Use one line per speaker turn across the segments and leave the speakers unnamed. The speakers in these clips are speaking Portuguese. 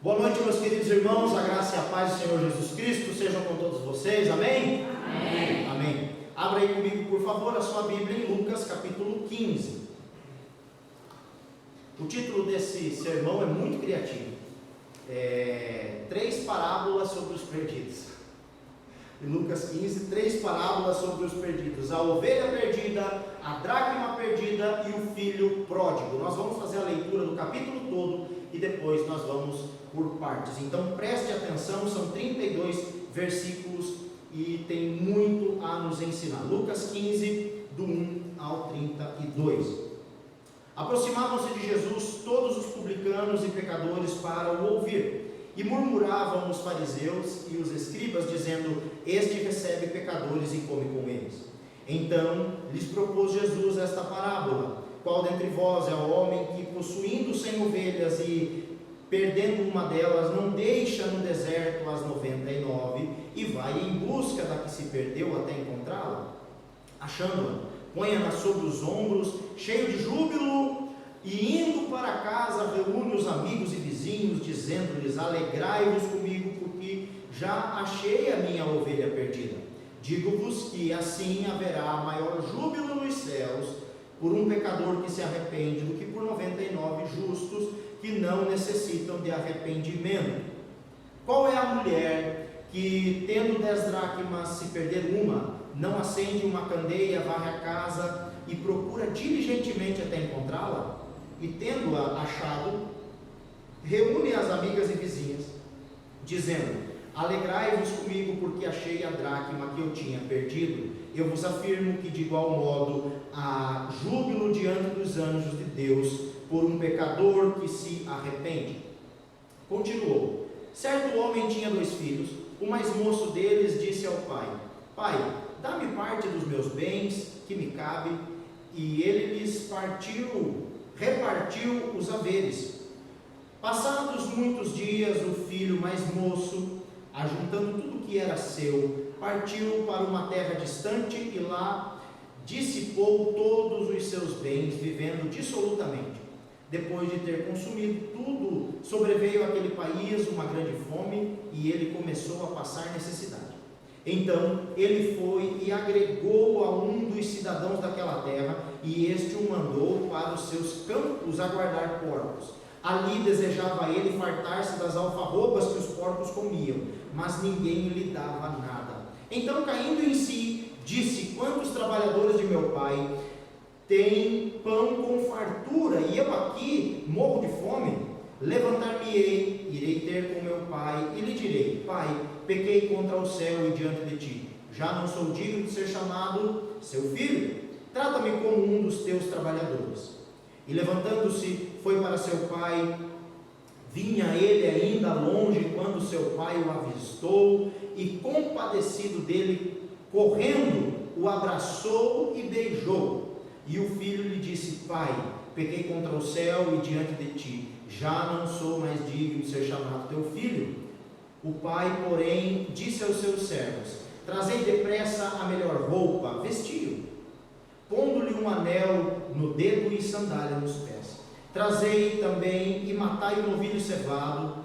Boa noite, meus queridos irmãos, a graça e a paz do Senhor Jesus Cristo sejam com todos vocês, amém?
Amém.
Amém. Abra aí comigo, por favor, a sua Bíblia em Lucas, capítulo 15. O título desse sermão é muito criativo. Três parábolas sobre os perdidos. Em Lucas 15, três parábolas sobre os perdidos: a ovelha perdida, a dracma perdida e o filho pródigo. Nós vamos fazer a leitura do capítulo todo e depois nós vamos por partes. Então preste atenção, são 32 versículos e tem muito a nos ensinar. Lucas 15, do 1 ao 32. Aproximavam-se de Jesus todos os publicanos e pecadores para o ouvir. E murmuravam os fariseus e os escribas, dizendo: este recebe pecadores e come com eles. Então lhes propôs Jesus esta parábola: qual dentre vós é o homem que, possuindo 100 ovelhas e perdendo uma delas, não deixa no deserto as 99 e vai em busca da que se perdeu até encontrá-la? Achando-a, põe-a sobre os ombros, cheio de júbilo, e indo para casa reúne os amigos e vizinhos, dizendo-lhes: alegrai-vos comigo, porque já achei a minha ovelha perdida. Digo-vos que assim haverá maior júbilo nos céus por um pecador que se arrepende do que por 99 justos que não necessitam de arrependimento. Qual é a mulher que, tendo 10 dracmas, se perder uma, não acende uma candeia, varre a casa e procura diligentemente até encontrá-la? E tendo-a achado, reúne as amigas e vizinhas, dizendo: alegrai-vos comigo, porque achei a dracma que eu tinha perdido. Eu vos afirmo que de igual modo há júbilo diante dos anjos de Deus por um pecador que se arrepende. Continuou: certo homem tinha 2 filhos. O mais moço deles disse ao pai: pai, dá-me parte dos meus bens que me cabe. E ele lhes repartiu os haveres. Passados muitos dias, o filho mais moço, ajuntando tudo que era seu, partiu para uma terra distante e lá dissipou todos os seus bens, vivendo dissolutamente. Depois de ter consumido tudo, sobreveio àquele país uma grande fome e ele começou a passar necessidade. Então ele foi e agregou a um dos cidadãos daquela terra, e este o mandou para os seus campos a guardar porcos. Ali desejava ele fartar-se das alfarrobas que os porcos comiam, mas ninguém lhe dava nada. Então, caindo em si, disse: quantos trabalhadores de meu pai têm pão com fartura, e eu aqui morro de fome? Levantar-me-ei, irei ter com meu pai, e lhe direi: pai, pequei contra o céu e diante de ti, já não sou digno de ser chamado seu filho, trata-me como um dos teus trabalhadores. E levantando-se, foi para seu pai. Vinha ele ainda longe, quando seu pai o avistou, e compadecido dele, correndo, o abraçou e beijou. E o filho lhe disse: pai, pequei contra o céu e diante de ti, já não sou mais digno de ser chamado teu filho. O pai, porém, disse aos seus servos: trazei depressa a melhor roupa, vestiu, pondo-lhe um anel no dedo e sandália nos pés. Trazei também e matai o novilho cevado,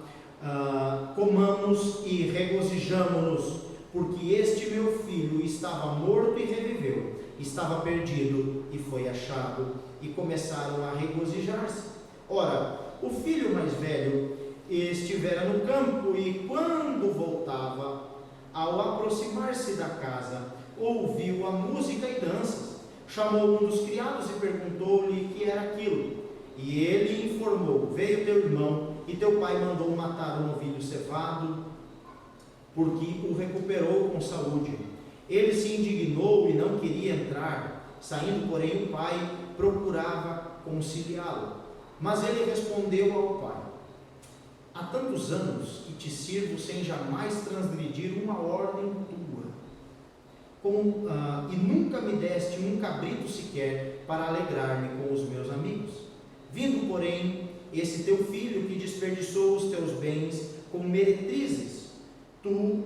comamos e regozijamo-nos, porque este meu filho estava morto e reviveu, estava perdido e foi achado. E começaram a regozijar-se. Ora, o filho mais velho estivera no campo, e quando voltava, ao aproximar-se da casa, ouviu a música e danças. Chamou um dos criados e perguntou-lhe que era aquilo. E ele informou: veio teu irmão, e teu pai mandou matar o novilho cevado, porque o recuperou com saúde. Ele se indignou e não queria entrar. Saindo, porém, o pai procurava conciliá-lo. Mas ele respondeu ao pai: há tantos anos que te sirvo sem jamais transgredir uma ordem tua, e nunca me deste um cabrito sequer para alegrar-me com os meus amigos. Vindo, porém, esse teu filho que desperdiçou os teus bens com meretrizes, tu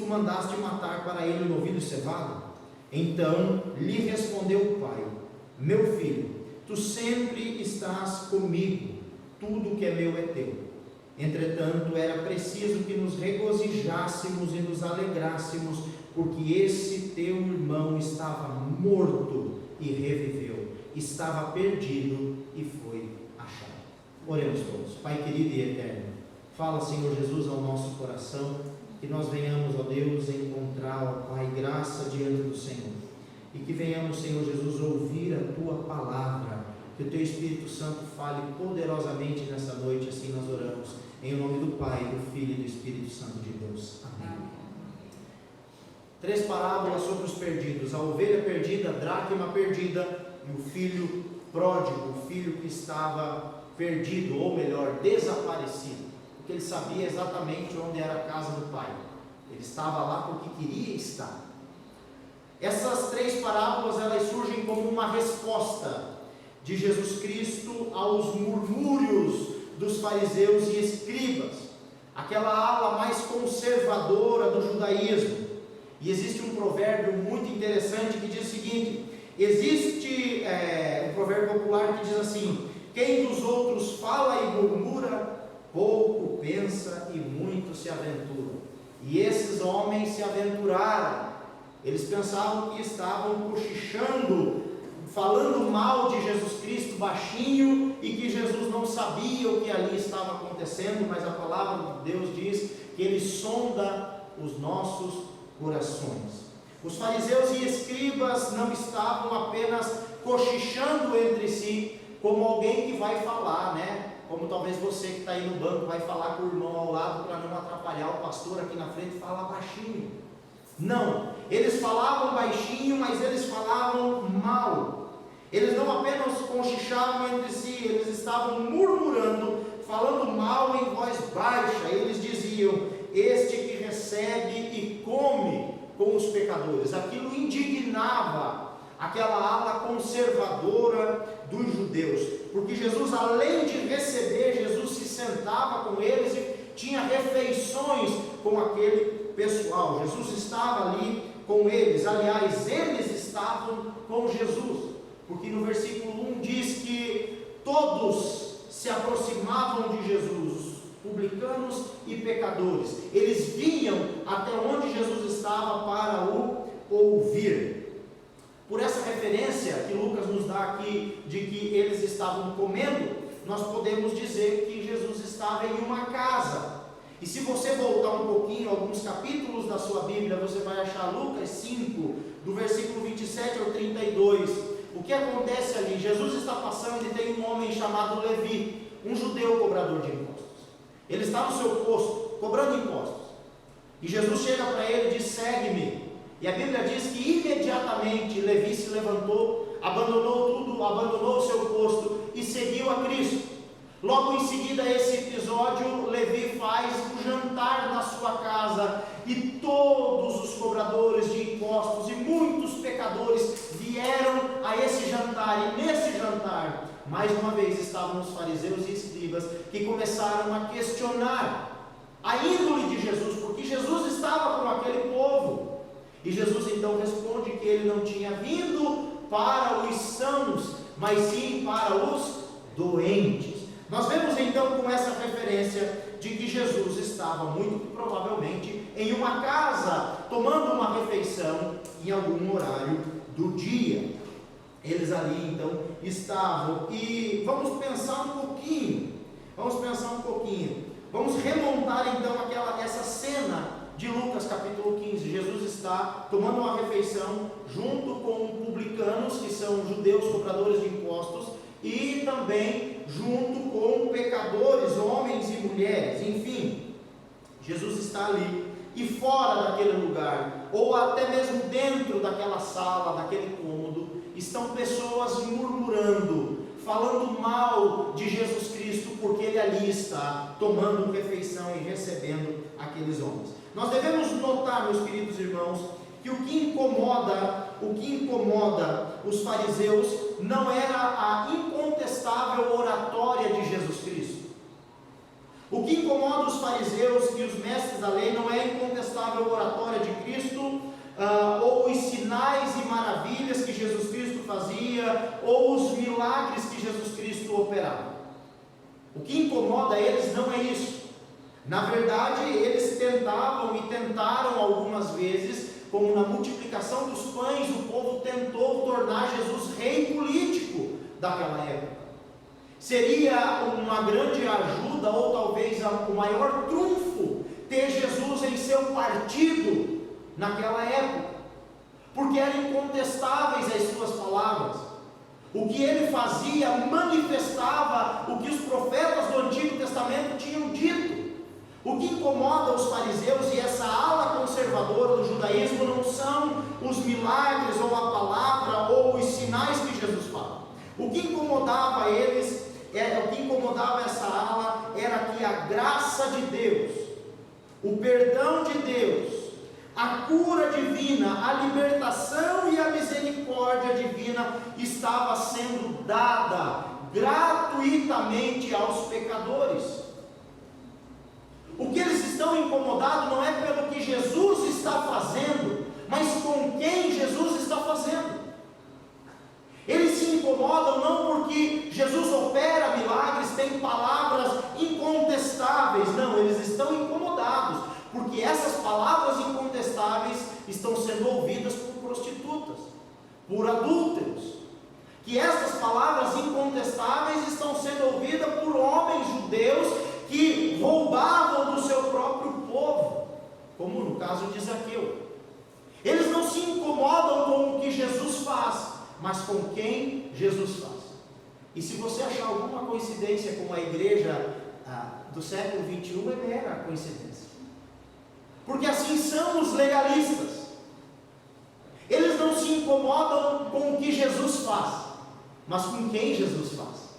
mandaste matar para ele o novilho cevado? Então lhe respondeu o pai: meu filho, tu sempre estás comigo, tudo que é meu é teu. Entretanto, era preciso que nos regozijássemos e nos alegrássemos, porque esse teu irmão estava morto e reviveu, estava perdido e foi achado. Oremos todos. Pai querido e eterno, fala, Senhor Jesus, ao nosso coração, que nós venhamos, ó Deus, encontrar, ó Pai, graça diante do Senhor, e que venhamos, Senhor Jesus, ouvir a Tua palavra, que o Teu Espírito Santo fale poderosamente nessa noite. Assim nós oramos, em nome do Pai, do Filho e do Espírito Santo de Deus. Amém. 3 parábolas sobre os perdidos: a ovelha perdida, a dracma perdida e o filho pródigo, o filho que estava perdido, ou melhor, desaparecido, porque ele sabia exatamente onde era a casa do pai, ele estava lá porque queria estar. Essas 3 parábolas, elas surgem como uma resposta de Jesus Cristo aos murmúrios dos fariseus e escribas, aquela ala mais conservadora do judaísmo. E existe um provérbio muito interessante que diz o seguinte: existe um provérbio popular que diz assim: quem dos outros fala e murmura, pouco pensa e muito se aventura. E esses homens se aventuraram. Eles pensavam que estavam cochichando, falando mal de Jesus Cristo baixinho, e que Jesus não sabia o que ali estava acontecendo, mas a palavra de Deus diz que Ele sonda os nossos corações. Os fariseus e escribas não estavam apenas cochichando entre si, como alguém que vai falar, né? Como talvez você que está aí no banco vai falar com o irmão ao lado para não atrapalhar o pastor aqui na frente, fala baixinho. Não, eles falavam baixinho, mas eles falavam mal. Eles não apenas cochichavam entre si, eles estavam murmurando, falando mal em voz baixa. Eles diziam: este que recebe e come com os pecadores. Aquilo indignava aquela ala conservadora dos judeus, porque Jesus, além de receber, Jesus se sentava com eles e tinha refeições com aquele pessoal. Jesus estava ali com eles. Aliás, eles estavam com Jesus, porque no versículo 1 diz que todos se aproximavam de Jesus, publicanos e pecadores. Eles vinham até onde Jesus estava para o ouvir. Por essa referência que Lucas nos dá aqui, de que eles estavam comendo, nós podemos dizer que Jesus estava em uma casa. E se você voltar um pouquinho, alguns capítulos da sua Bíblia, você vai achar Lucas 5, do versículo 27 ao 32. O que acontece ali? Jesus está passando e tem um homem chamado Levi, um judeu cobrador de impostos. Ele está no seu posto, cobrando impostos. E Jesus chega para ele e diz: segue-me. E a Bíblia diz que imediatamente Levi se levantou, abandonou tudo, abandonou o seu posto e seguiu a Cristo. Logo em seguida a esse episódio, Levi faz um jantar na sua casa, e todos os cobradores de impostos e muitos pecadores vieram a esse jantar. E nesse jantar, mais uma vez, estavam os fariseus e escribas, que começaram a questionar a índole de Jesus, porque Jesus estava com aquele povo. E Jesus então responde que ele não tinha vindo para os sãos, mas sim para os doentes. Nós vemos então com essa referência de que Jesus estava muito provavelmente em uma casa, tomando uma refeição em algum horário do dia. Eles ali então estavam, e vamos pensar um pouquinho, vamos remontar então essa cena de Lucas capítulo 15. Jesus está tomando uma refeição junto com publicanos, que são judeus cobradores de impostos, e também junto com pecadores, homens e mulheres. Enfim, Jesus está ali, e fora daquele lugar, ou até mesmo dentro daquela sala, daquele cômodo, estão pessoas murmurando, falando mal de Jesus Cristo, porque ele ali está tomando refeição e recebendo aqueles homens. Nós devemos notar, meus queridos irmãos, que o que incomoda os fariseus não era a incontestável oratória de Jesus Cristo. O que incomoda os fariseus e os mestres da lei não é a incontestável oratória de Cristo, ou os sinais e maravilhas que Jesus Cristo fazia, ou os milagres que Jesus Cristo operava. O que incomoda eles não é isso. Na verdade, eles tentavam e tentaram algumas vezes, como na multiplicação dos pães, o povo tentou tornar Jesus rei político daquela época. Seria uma grande ajuda, ou talvez o maior trunfo, ter Jesus em seu partido naquela época, porque eram incontestáveis as suas palavras. O que ele fazia manifestava o que os profetas do Antigo Testamento tinham dito. O que incomoda os fariseus e essa ala conservadora do judaísmo não são os milagres ou a palavra ou os sinais que Jesus fala. O que incomodava eles, o que incomodava essa ala era que a graça de Deus, o perdão de Deus, a cura divina, a libertação e a misericórdia divina estava sendo dada gratuitamente aos pecadores. O que eles estão incomodados não é pelo que Jesus está fazendo, mas com quem Jesus está fazendo. Eles se incomodam não porque Jesus opera milagres, tem palavras incontestáveis, não, eles estão incomodados porque essas palavras incontestáveis estão sendo ouvidas por prostitutas, por adúlteros, que essas palavras incontestáveis estão sendo ouvidas por homens judeus que roubavam do seu próprio povo, como no caso de Zaqueu. Eles não se incomodam com o que Jesus faz, mas com quem Jesus faz. E se você achar alguma coincidência com a igreja do século 21, é mera coincidência, porque assim são os legalistas. Eles não se incomodam com o que Jesus faz, mas com quem Jesus faz.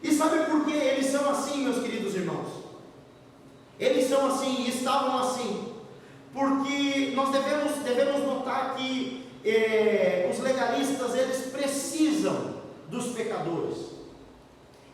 E sabe por que eles são assim, meus queridos irmãos? Eles são assim e estavam assim, porque nós devemos notar que os legalistas, eles precisam dos pecadores.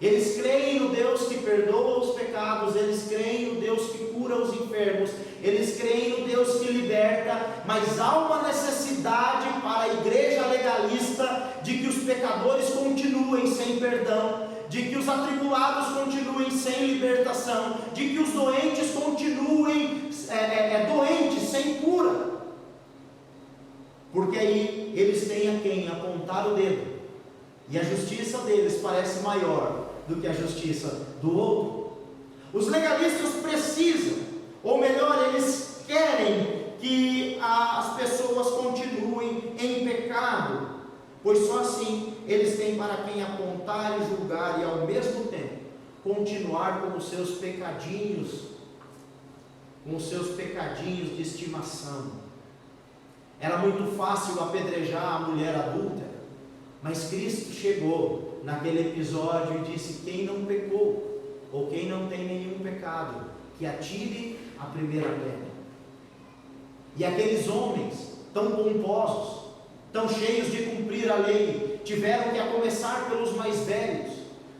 Eles creem no Deus que perdoa os pecados, eles creem no Deus que cura os enfermos, eles creem no Deus que liberta, mas há uma necessidade para a igreja legalista de que os pecadores continuem sem perdão, de que os atribulados continuem sem libertação, de que os doentes continuem doentes, sem cura, porque aí eles têm a quem apontar o dedo, e a justiça deles parece maior do que a justiça do outro. Os legalistas precisam, ou melhor, eles querem que as pessoas continuem em pecado, pois só assim eles têm para quem apontar e julgar, e ao mesmo tempo continuar com os seus pecadinhos de estimação. Era muito fácil apedrejar a mulher adúltera, mas Cristo chegou naquele episódio e disse: quem não pecou, ou quem não tem nenhum pecado, que atire a primeira pedra. E aqueles homens tão pomposos, tão cheios de cumprir a lei, tiveram que, a começar pelos mais velhos,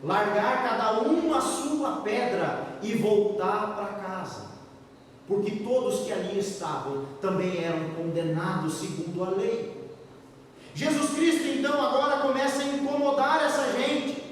largar cada um a sua pedra e voltar para casa, porque todos que ali estavam também eram condenados segundo a lei. Jesus Cristo então agora começa a incomodar essa gente,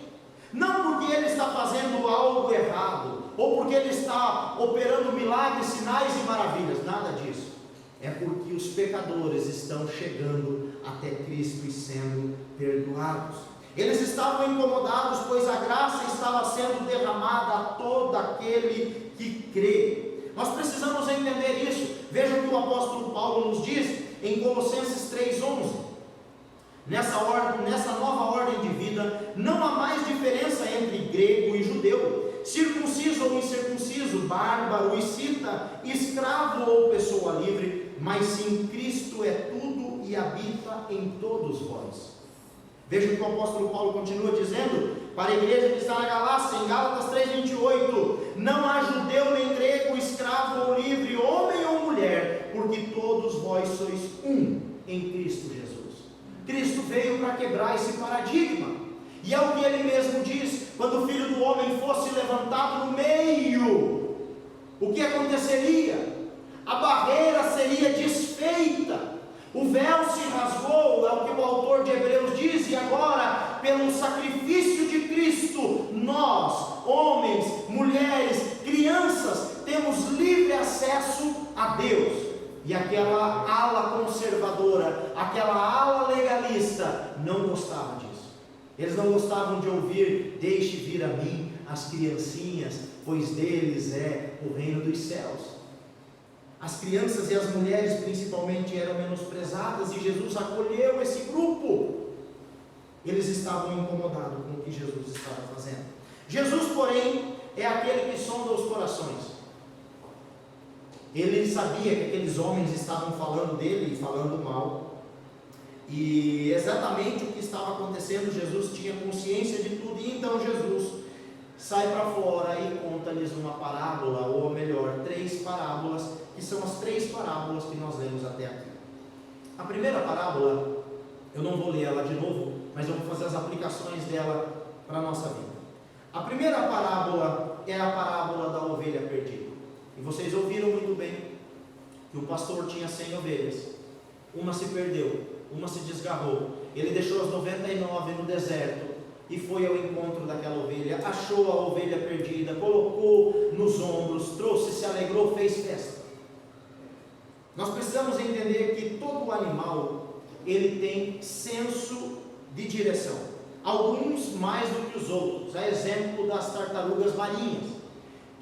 não porque ele está fazendo algo errado, ou porque ele está operando milagres, sinais e maravilhas, nada disso. É porque os pecadores estão chegando até Cristo e sendo perdoados. Eles estavam incomodados, pois a graça estava sendo derramada a todo aquele que crê. Nós precisamos entender isso. Veja o que o apóstolo Paulo nos diz em Colossenses 3:11. Nessa nova ordem de vida, não há mais diferença entre grego e judeu, circunciso ou incircunciso, bárbaro e cita, escravo ou pessoa livre, mas sim Cristo é tudo e habita em todos vós. Veja o que o apóstolo Paulo continua dizendo para a igreja que está na Galácia, em Gálatas 3:28, não há judeu nem grego, escravo ou livre, homem ou mulher, porque todos vós sois um em Cristo Jesus. Cristo veio para quebrar esse paradigma, e é o que ele mesmo diz: quando o Filho do Homem fosse levantado no meio, o que aconteceria? A barreira seria desfeita, o véu se rasgou, é o que o autor de Hebreus diz, e agora, pelo sacrifício de Cristo, nós E aquela ala conservadora, aquela ala legalista, não gostava disso. Eles não gostavam de ouvir: deixe vir a mim as criancinhas, pois deles é o reino dos céus. As crianças e as mulheres principalmente eram menosprezadas, e Jesus acolheu esse grupo. Eles estavam incomodados com o que Jesus estava fazendo. Jesus, porém, é aquele que sonda os corações. Ele sabia que aqueles homens estavam falando dele e falando mal, e exatamente o que estava acontecendo, Jesus tinha consciência de tudo. E então Jesus sai para fora e conta-lhes uma parábola, ou melhor, 3 parábolas, que são as 3 parábolas que nós lemos até aqui. A primeira parábola, eu não vou ler ela de novo, mas eu vou fazer as aplicações dela para a nossa vida. A primeira parábola é a parábola da ovelha perdida. E vocês ouviram muito bem que o pastor tinha 100 ovelhas, uma se perdeu, uma se desgarrou, ele deixou as 99 no deserto e foi ao encontro daquela ovelha, achou a ovelha perdida, colocou nos ombros, trouxe, se alegrou, fez festa. Nós precisamos entender que todo animal, ele tem senso de direção, alguns mais do que os outros. A exemplo das tartarugas marinhas,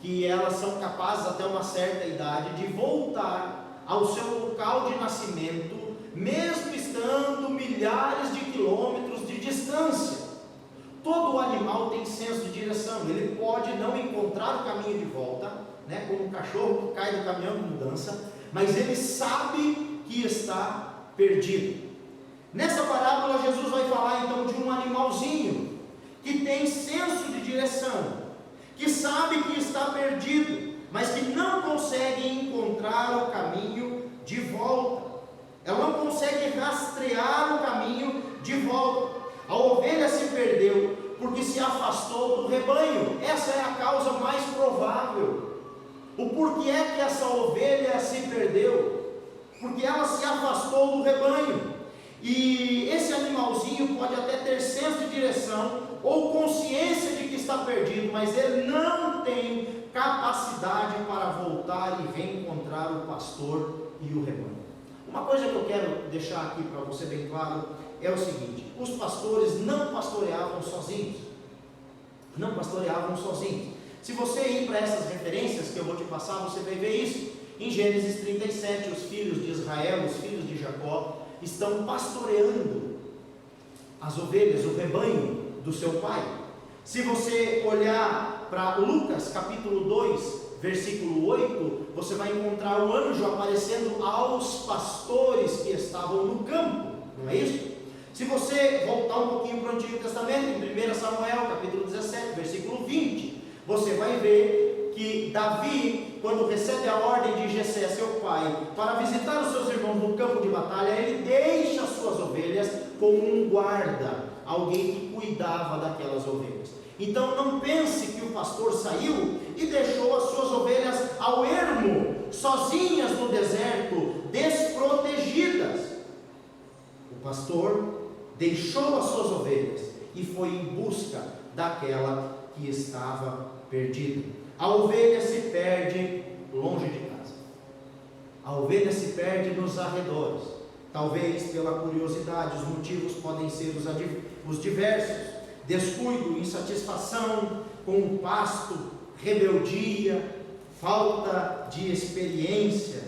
que elas são capazes até uma certa idade de voltar ao seu local de nascimento, mesmo estando milhares de quilômetros de distância. Todo animal tem senso de direção, ele pode não encontrar o caminho de volta, né, como um cachorro que cai do caminhão de mudança, mas ele sabe que está perdido. Nessa parábola Jesus vai falar então de um animalzinho que tem senso de direção, que sabe que está perdido, mas que não consegue encontrar o caminho de volta. Ela não consegue rastrear o caminho de volta. A ovelha se perdeu porque se afastou do rebanho. Essa é a causa mais provável. O porquê é que essa ovelha se perdeu? Porque ela se afastou do rebanho. E esse animalzinho pode até ter senso de direção ou consciência de que está perdido, mas ele não tem capacidade para voltar e reencontrar o pastor e o rebanho. Uma coisa que eu quero deixar aqui para você bem claro é o seguinte: os pastores não pastoreavam sozinhos. Não pastoreavam sozinhos. Se você ir para essas referências que eu vou te passar, você vai ver isso. Em Gênesis 37, os filhos de Israel, os filhos de Jacó, estão pastoreando as ovelhas, o rebanho do seu pai. Se você olhar para Lucas capítulo 2, versículo 8, você vai encontrar o anjo aparecendo aos pastores que estavam no campo, não é isso? Se você voltar um pouquinho para o Antigo Testamento, em 1 Samuel capítulo 17, versículo 20, você vai ver que Davi, quando recebe a ordem de Jessé, seu pai, para visitar os seus irmãos no campo de batalha, ele deixa as suas ovelhas com um guarda, alguém que cuidava daquelas ovelhas. Então não pense que o pastor saiu e deixou as suas ovelhas ao ermo, sozinhas no deserto, desprotegidas. O pastor deixou as suas ovelhas e foi em busca daquela que estava perdida. A ovelha se perde longe de casa. A ovelha se perde nos arredores. Talvez pela curiosidade, os motivos podem ser os diversos: descuido, insatisfação com o pasto, rebeldia, falta de experiência,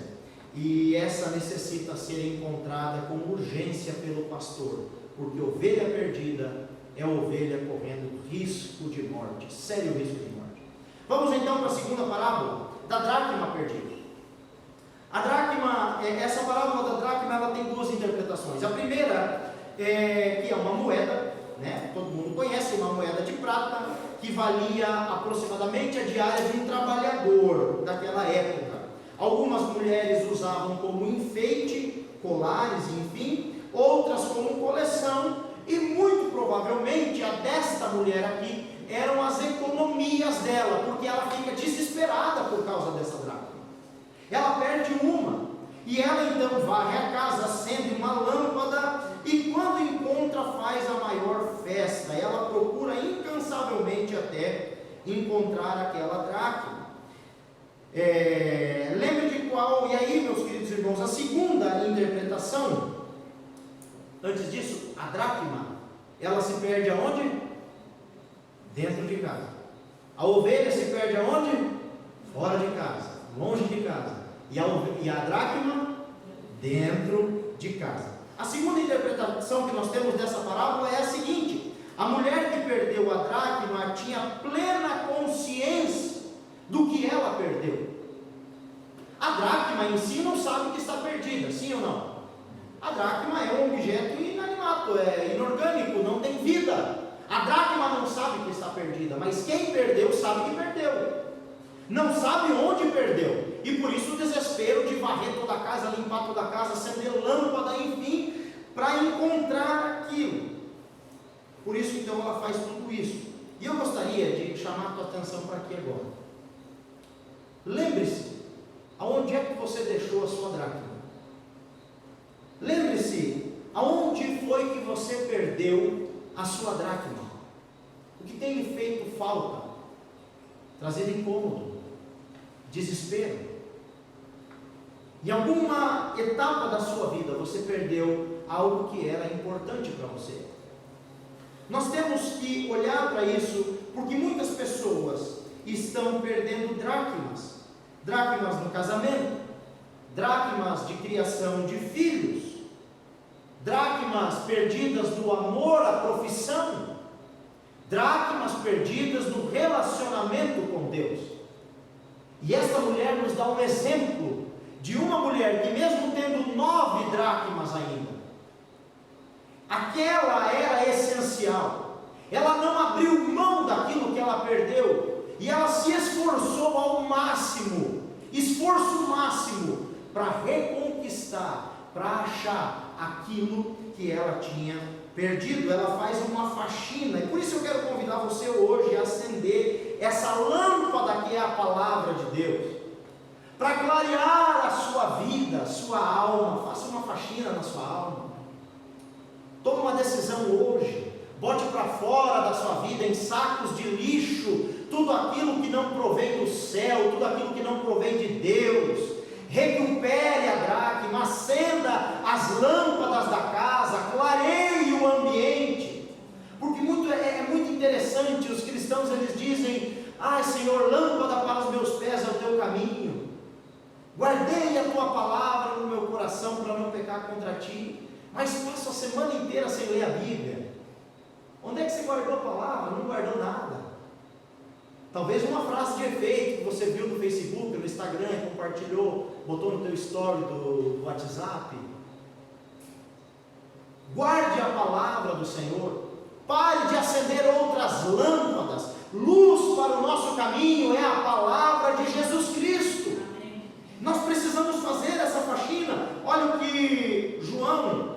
e essa necessita ser encontrada com urgência pelo pastor, porque ovelha perdida é ovelha correndo risco de morte, sério risco de morte. Vamos então para a segunda parábola, da dracma perdida. A dracma, essa parábola da dracma, ela tem 2 interpretações. A primeira é que é uma moeda, né? Todo mundo conhece, uma moeda de prata que valia aproximadamente a diária de um trabalhador daquela época. Algumas mulheres usavam como enfeite, colares, enfim, outras como coleção, e muito provavelmente a desta mulher aqui eram as economias dela, porque ela fica desesperada por causa dessa dracma. Ela perde uma, e ela então varre a casa, acende uma lâmpada, e quando encontra faz a maior festa. Ela procura incansavelmente até encontrar aquela dracma. Lembre de qual, e aí meus queridos irmãos, irmãos, a segunda interpretação, antes disso, a dracma, ela se perde aonde? Dentro de casa. A ovelha se perde aonde? Fora de casa, longe de casa. E a dracma? Dentro de casa. A segunda interpretação que nós temos dessa parábola é a seguinte: a mulher que perdeu a dracma tinha plena consciência do que ela perdeu. A dracma em si não sabe que está perdida, sim ou não? A dracma é um objeto inanimado, é inorgânico, não tem vida. A dracma não sabe que está perdida, mas quem perdeu sabe que perdeu. Não sabe onde perdeu, e por isso o desespero de varrer toda a casa, limpar toda a casa, acender lâmpada, enfim, para encontrar aquilo. Por isso então ela faz tudo isso. E eu gostaria de chamar a tua atenção para aqui agora. Lembre-se, aonde é que você deixou a sua dracma? Lembre-se, aonde foi que você perdeu a sua dracma? O que tem lhe feito falta? Trazido incômodo, desespero. Em alguma etapa da sua vida você perdeu algo que era importante para você. Nós temos que olhar para isso, porque muitas pessoas estão perdendo dracmas. Dracmas no casamento, dracmas de criação de filhos, dracmas perdidas do amor à profissão, dracmas perdidas no relacionamento com Deus. E esta mulher nos dá um exemplo de uma mulher que, mesmo tendo 9 dracmas ainda, aquela era essencial. Ela não abriu mão daquilo que ela perdeu, e ela se esforçou ao máximo, esforço máximo, para reconquistar, para achar aquilo que ela tinha perdido. Ela faz uma faxina, e por isso eu quero convidar você hoje a acender essa lâmpada que é a palavra de Deus, para clarear a sua vida, a sua alma. Faça uma faxina na sua alma. Tome uma decisão hoje. Bote para fora da sua vida, em sacos de lixo, tudo aquilo que não provém do céu, tudo aquilo que não provém de Deus. Recupere a dracma, acenda as lâmpadas da casa, clareie o ambiente. Porque é muito interessante, os cristãos eles dizem: ai Senhor, lâmpada para os meus pés é o teu caminho. Guardei a tua palavra no meu coração para não pecar contra ti. Mas passo a semana inteira sem ler a Bíblia. Onde é que você guardou a palavra? Não guardou nada. Talvez uma frase de efeito que você viu no Facebook, no Instagram, compartilhou, botou no teu story do WhatsApp. Guarde a palavra do Senhor. Pare de acender outras lâmpadas. Luz para o nosso caminho é a palavra de Jesus Cristo. Nós precisamos fazer essa faxina. Olha o que João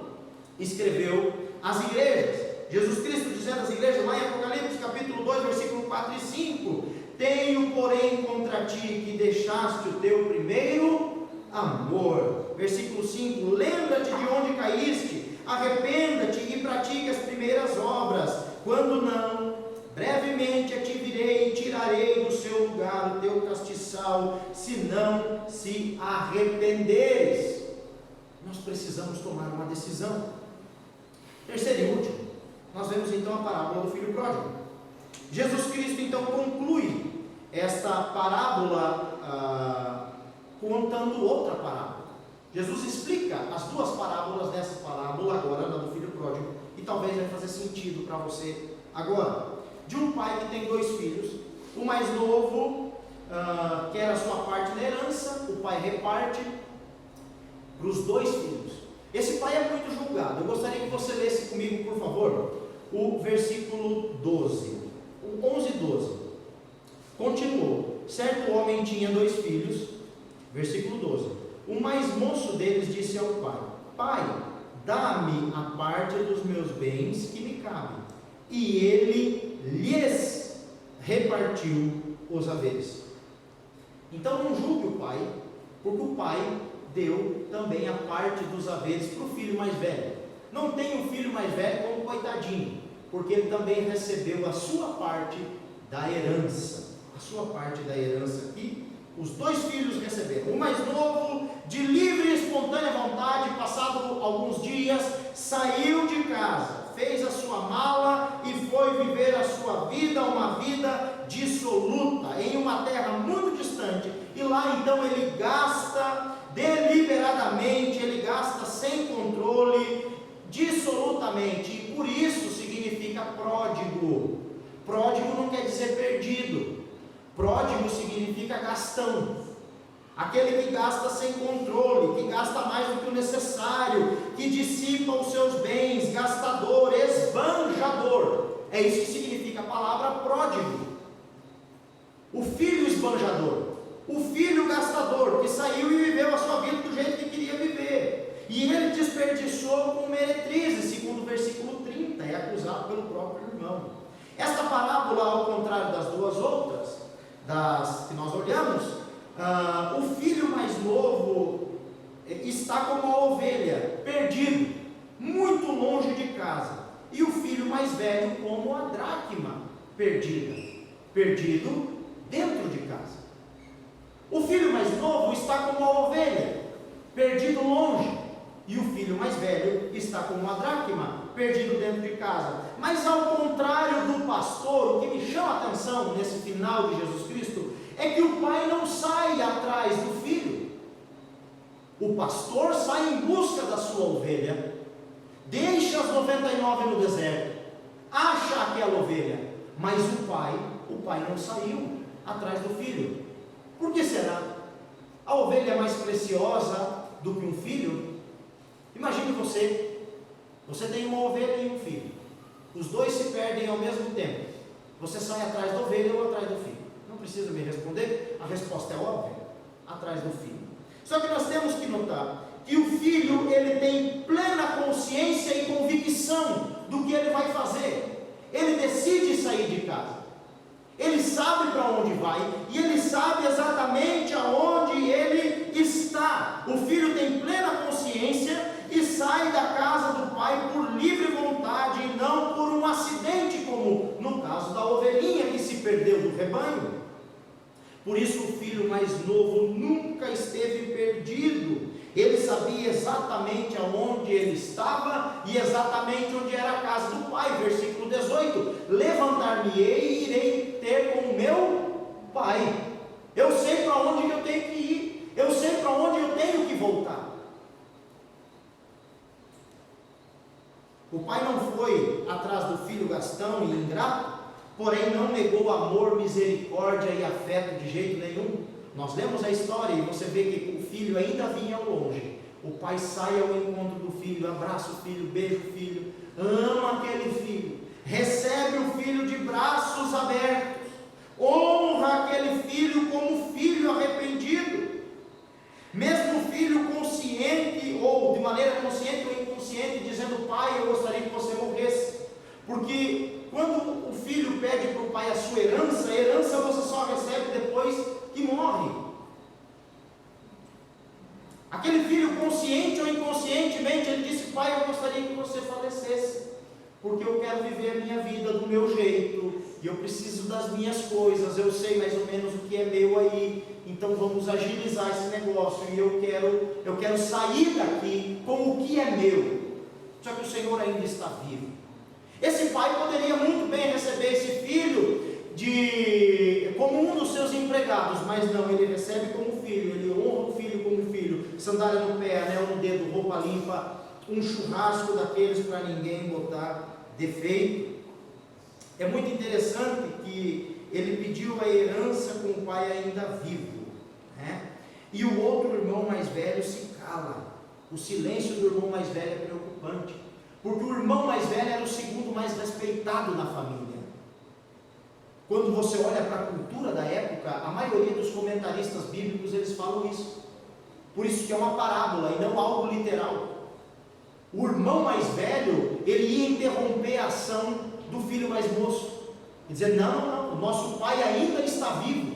escreveu às igrejas. Jesus Cristo dizendo às igrejas, lá em Apocalipse capítulo 2, versículo 4 e 5: tenho porém contra ti que deixaste o teu primeiro amor. Versículo 5: lembra-te de onde caíste, arrependa-te e pratique as primeiras obras. Quando não, brevemente a ti virei e tirarei do seu lugar o teu castiçal, se não se arrependeres. Nós precisamos tomar uma decisão. Terceiro e último, nós vemos então a parábola do filho pródigo. Jesus Cristo então conclui esta parábola contando outra parábola. Jesus explica as duas parábolas dessa parábola agora, da do filho pródigo, e talvez vai fazer sentido para você agora. De um pai que tem 2 filhos, o mais novo quer a sua parte na herança, o pai reparte para os 2 filhos. Esse pai é muito julgado. Eu gostaria que você lesse comigo, por favor, o versículo 12, o 11 e 12. Continuou: certo homem tinha 2 filhos, versículo 12. O mais moço deles disse ao pai: pai, dá-me a parte dos meus bens que me cabem. E ele lhes repartiu os haveres. Então não julgue o pai, porque o pai deu também a parte dos haveres para o filho mais velho. Não tem o filho mais velho como coitadinho, porque ele também recebeu a sua parte da herança. A sua parte da herança aqui Os dois filhos receberam. O mais novo, de livre e espontânea vontade, passado alguns dias, saiu de casa, fez a sua mala e foi viver a sua vida, uma vida dissoluta, em uma terra muito distante. E lá então ele gasta deliberadamente, ele gasta sem controle, dissolutamente, e por isso significa pródigo. Pródigo não quer dizer perdido. Pródigo significa gastão, aquele que gasta sem controle, que gasta mais do que o necessário, que dissipa os seus bens, gastador, esbanjador. É isso que significa a palavra pródigo. O filho esbanjador, o filho gastador, que saiu e viveu a sua vida do jeito que queria viver, e ele desperdiçou com meretrizes, segundo o versículo 30, é acusado pelo próprio irmão. Esta parábola, ao contrário das duas outras, das que nós olhamos, o filho mais novo está como a ovelha, perdido, muito longe de casa, e o filho mais velho como a dracma, perdida, perdido dentro de casa. O filho mais novo está como a ovelha, perdido longe, e o filho mais velho está como a dracma, perdido dentro de casa. Mas ao contrário do pastor, o que me chama a atenção nesse final de Jesus Cristo é que o pai não sai atrás do filho. O pastor sai em busca da sua ovelha, deixa as 99 no deserto, acha aquela ovelha, mas o pai não saiu atrás do filho. Por que será? A ovelha é mais preciosa do que um filho? Imagine você tem uma ovelha e um filho, os dois se perdem ao mesmo tempo, você sai atrás da ovelha ou atrás do filho? Não precisa me responder, a resposta é óbvia, atrás do filho. Só que nós temos que notar que o filho, ele tem plena consciência e convicção do que ele vai fazer, ele decide sair de casa, ele sabe para onde vai, e ele sabe exatamente aonde ele está. O filho tem plena consciência e sai da casa do pai por livre vontade, e não por um acidente, como no caso da ovelhinha que se perdeu do rebanho. Por isso o filho mais novo nunca esteve perdido, ele sabia exatamente aonde ele estava e exatamente onde era a casa do pai. Versículo 18: levantar-me-ei e irei ter com o meu pai. Eu sei para onde eu tenho que ir, eu sei para onde eu tenho que voltar. O pai não foi atrás do filho gastão e ingrato, porém não negou amor, misericórdia e afeto de jeito nenhum. Nós lemos a história e você vê que o filho ainda vinha ao longe. O pai sai ao encontro do filho, abraça o filho, beija o filho, ama aquele filho, recebe o filho de braços abertos, honra aquele filho como filho arrependido. Mesmo o filho consciente, ou de maneira consciente ou inconsciente, dizendo: pai, eu gostaria que você morresse. Porque quando o filho pede para o pai a sua herança, a herança você só recebe depois que morre. Aquele filho, consciente ou inconscientemente, ele disse: pai, eu gostaria que você falecesse, porque eu quero viver a minha vida do meu jeito, e eu preciso das minhas coisas, eu sei mais ou menos o que é meu aí, então vamos agilizar esse negócio, e eu quero sair daqui com o que é meu. Só que o Senhor ainda está vivo. Esse pai poderia muito bem receber esse filho como um dos seus empregados, mas não, ele recebe como filho, ele honra o filho como filho, sandália no pé, anel no dedo, roupa limpa, um churrasco daqueles para ninguém botar defeito. É muito interessante que ele pediu a herança com o pai ainda vivo, né? E o outro irmão mais velho se cala. O silêncio do irmão mais velho é preocupante, porque o irmão mais velho era o segundo mais respeitado na família. Quando você olha para a cultura da época, a maioria dos comentaristas bíblicos, eles falam isso. Por isso que é uma parábola e não algo literal. O irmão mais velho, ele ia interromper a ação do filho mais moço e dizer: não, o nosso pai ainda está vivo.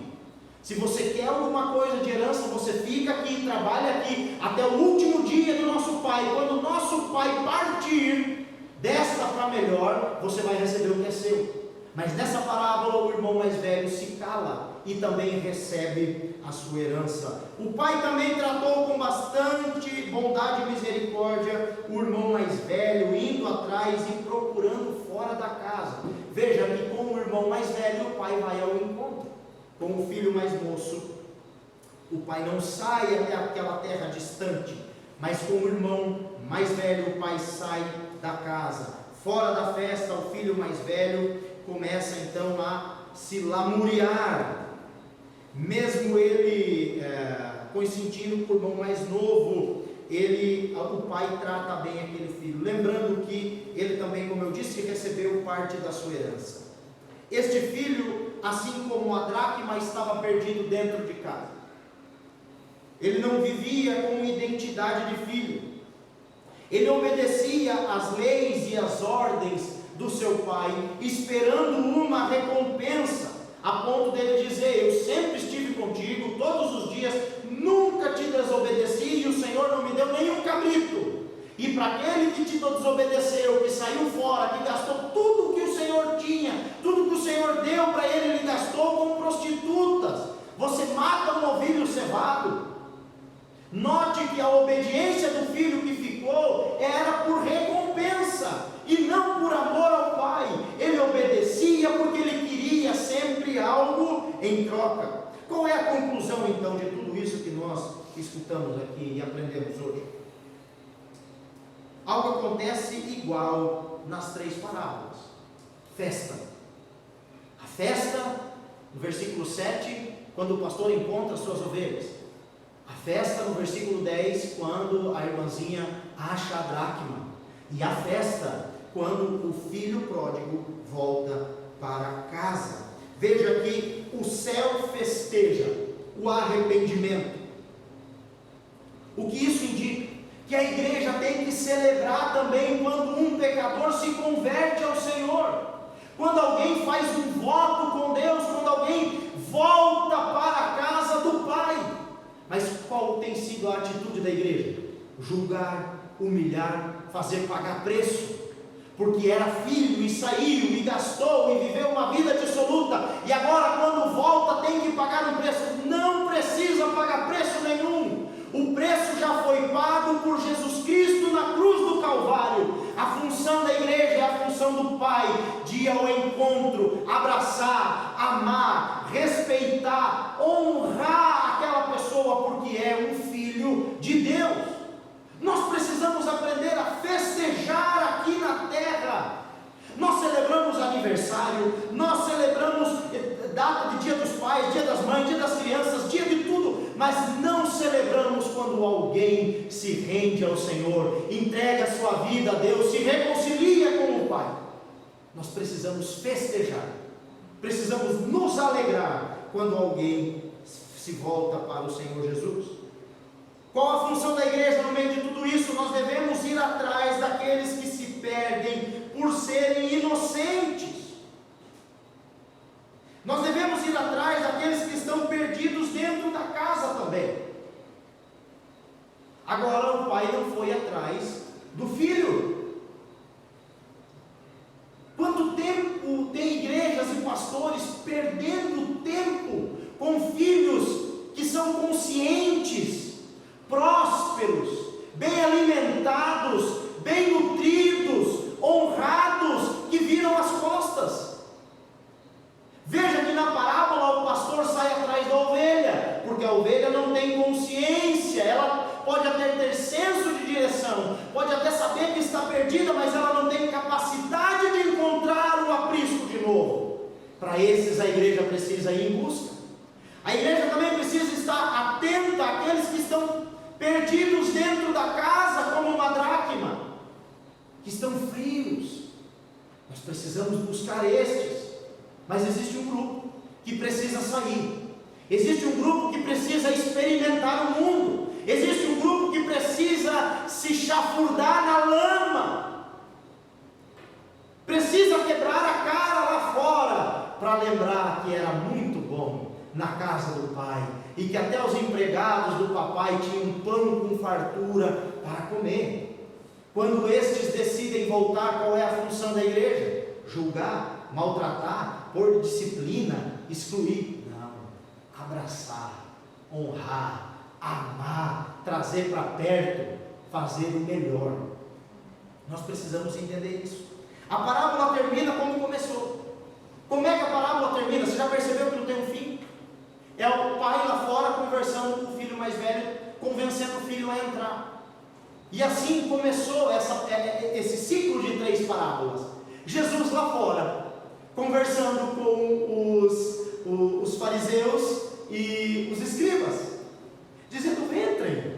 Se você quer alguma coisa de herança, você fica aqui, trabalha aqui, até o último dia do nosso pai. Quando o nosso pai partir desta para melhor, você vai receber o que é seu. Mas nessa parábola o irmão mais velho se cala e também recebe a sua herança. O pai também tratou com bastante bondade e misericórdia o irmão mais velho, indo atrás e procurando fora da casa. Veja que com o irmão mais velho o pai vai ao encontro. Com o filho mais moço, o pai não sai até aquela terra distante, mas com o irmão mais velho o pai sai da casa. Fora da festa, o filho mais velho começa então a se lamuriar, mesmo ele consentindo com o irmão mais novo. O pai trata bem aquele filho, lembrando que ele também, como eu disse, recebeu parte da sua herança. Este filho, assim como a dracma, estava perdido dentro de casa. Ele não vivia com identidade de filho. Ele obedecia às leis e às ordens do seu pai, esperando uma recompensa, a ponto dele dizer: eu sempre estive contigo todos os dias, nunca te desobedeci, e o Senhor não me deu nenhum cabrito. E para aquele que te desobedeceu, que saiu fora, que gastou tudo que o Senhor tinha, tudo que o Senhor deu para ele, ele gastou com prostitutas. Você mata um novilho cevado. Note que a obediência do filho que ficou era por recompensa e não por amor ao pai. Ele obedecia porque ele queria sempre algo em troca. Qual é a conclusão então de tudo isso que nós escutamos aqui e aprendemos hoje? Algo acontece igual nas três parábolas. Festa. A festa, no versículo 7, quando o pastor encontra as suas ovelhas. A festa no versículo 10, quando a irmãzinha acha a dracma. E a festa, quando o filho pródigo volta para casa. Veja que o céu festeja o arrependimento. O que isso indica? Que a igreja tem que celebrar também quando um pecador se converte ao Senhor. Quando alguém faz um voto com Deus, quando alguém volta para a casa do Pai. Mas qual tem sido a atitude da igreja? Julgar, humilhar, fazer pagar preço. Porque era filho e saiu e gastou e viveu uma vida dissoluta, e agora quando volta tem que pagar um preço. Não precisa pagar preço nenhum. O preço já foi pago por Jesus Cristo na cruz do Calvário. A função da igreja é a função do Pai, de ir ao encontro, abraçar, amar, respeitar, honrar aquela pessoa, porque é um filho de Deus. Nós precisamos aprender a festejar aqui na terra. Nós celebramos aniversário, nós celebramos data de dia dos pais, dia das mães, dia das crianças, dia de tudo, mas não celebramos quando alguém se rende ao Senhor, entrega a sua vida a Deus, se reconcilia com o Pai. Nós precisamos festejar, precisamos nos alegrar quando alguém se volta para o Senhor Jesus. Qual a função da igreja no meio de tudo isso? Nós devemos ir atrás daqueles que se perdem por serem inocentes. Nós devemos ir atrás daqueles que estão perdidos dentro da casa também. Agora o pai não foi atrás do filho. Quanto tempo tem igrejas e pastores perdendo tempo com filhos que são conscientes, prósperos, bem alimentados, bem nutridos, honrados, que viram as costas. Veja que na parábola o pastor sai atrás da ovelha, porque a ovelha não tem consciência, ela pode até ter senso de direção, pode até saber que está perdida, mas ela não tem capacidade de encontrar o aprisco de novo. Para esses a igreja precisa ir em busca. A igreja também precisa estar atenta àqueles que estão perdidos dentro da casa, como uma dracma, que estão frios. Nós precisamos buscar estes. Mas existe um grupo que precisa sair, existe um grupo que precisa experimentar o mundo, existe um grupo que precisa se chafurdar na lama, precisa quebrar a cara lá fora, para lembrar que era muito bom na casa do pai, e que até os empregados do papai tinham pão com fartura para comer. Quando estes decidem voltar, qual é a função da igreja? Julgar, maltratar, pôr disciplina, excluir. Não, abraçar, honrar, amar, trazer para perto, fazer o melhor. Nós precisamos entender isso. A parábola termina como começou. Como é que a parábola termina? Você já percebeu que não tem um fim? É o pai lá fora conversando com o filho mais velho, convencendo o filho a entrar. E assim começou esse ciclo de 3 parábolas. Jesus lá fora, conversando com os fariseus e os escribas, dizendo: entrem,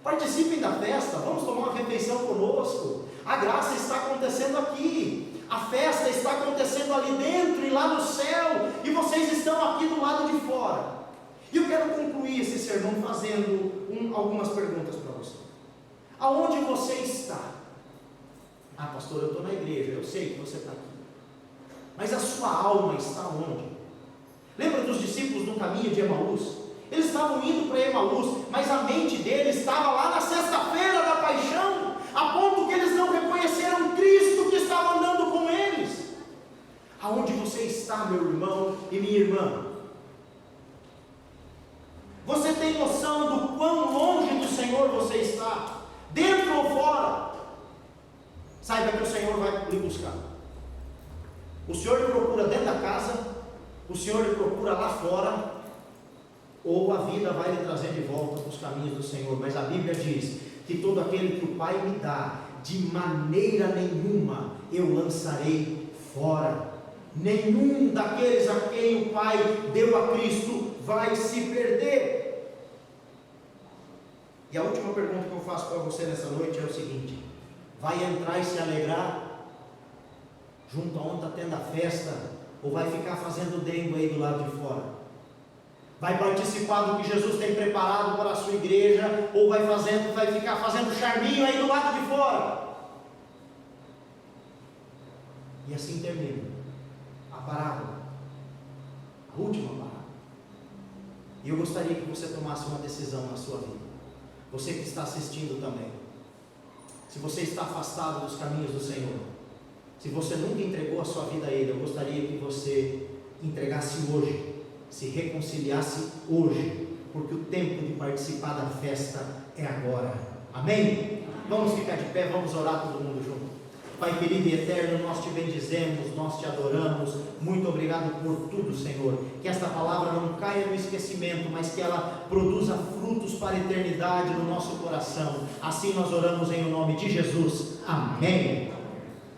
participem da festa, vamos tomar uma refeição conosco. A graça está acontecendo aqui, a festa está acontecendo ali dentro e lá no céu, e vocês estão aqui do lado de fora. E eu quero concluir esse sermão fazendo algumas perguntas para você. Aonde você está? Ah, pastor, eu estou na igreja, eu sei que você está aqui, mas a sua alma está onde? Lembra dos discípulos no caminho de Emaús? Eles estavam indo para Emaús, mas a mente deles estava lá na sexta-feira da paixão, a ponto que eles não reconheceram Cristo que estava andando com eles. Aonde você está, meu irmão e minha irmã? Você tem noção do quão longe do Senhor você está? Dentro ou fora? Saiba que o Senhor vai lhe buscar. O Senhor lhe procura dentro da casa, o Senhor lhe procura lá fora, ou a vida vai lhe trazer de volta para os caminhos do Senhor. Mas a Bíblia diz que todo aquele que o Pai me dá, de maneira nenhuma eu lançarei fora. Nenhum daqueles a quem o Pai deu a Cristo vai se perder. E a última pergunta que eu faço para você nessa noite é o seguinte: vai entrar e se alegrar junto aonde está tendo a festa, ou vai ficar fazendo dengo aí do lado de fora? Vai participar do que Jesus tem preparado para a sua igreja, ou vai ficar fazendo charminho aí do lado de fora? E assim termina a parábola, a última parábola. E eu gostaria que você tomasse uma decisão na sua vida. Você que está assistindo também, se você está afastado dos caminhos do Senhor, se você nunca entregou a sua vida a Ele, eu gostaria que você entregasse hoje, se reconciliasse hoje, porque o tempo de participar da festa é agora. Amém? Vamos ficar de pé, vamos orar todo mundo junto. Pai querido e eterno, nós te bendizemos, nós te adoramos. Muito obrigado por tudo, Senhor. Que esta palavra não caia no esquecimento, mas que ela produza frutos para a eternidade no nosso coração. Assim nós oramos em nome de Jesus. Amém.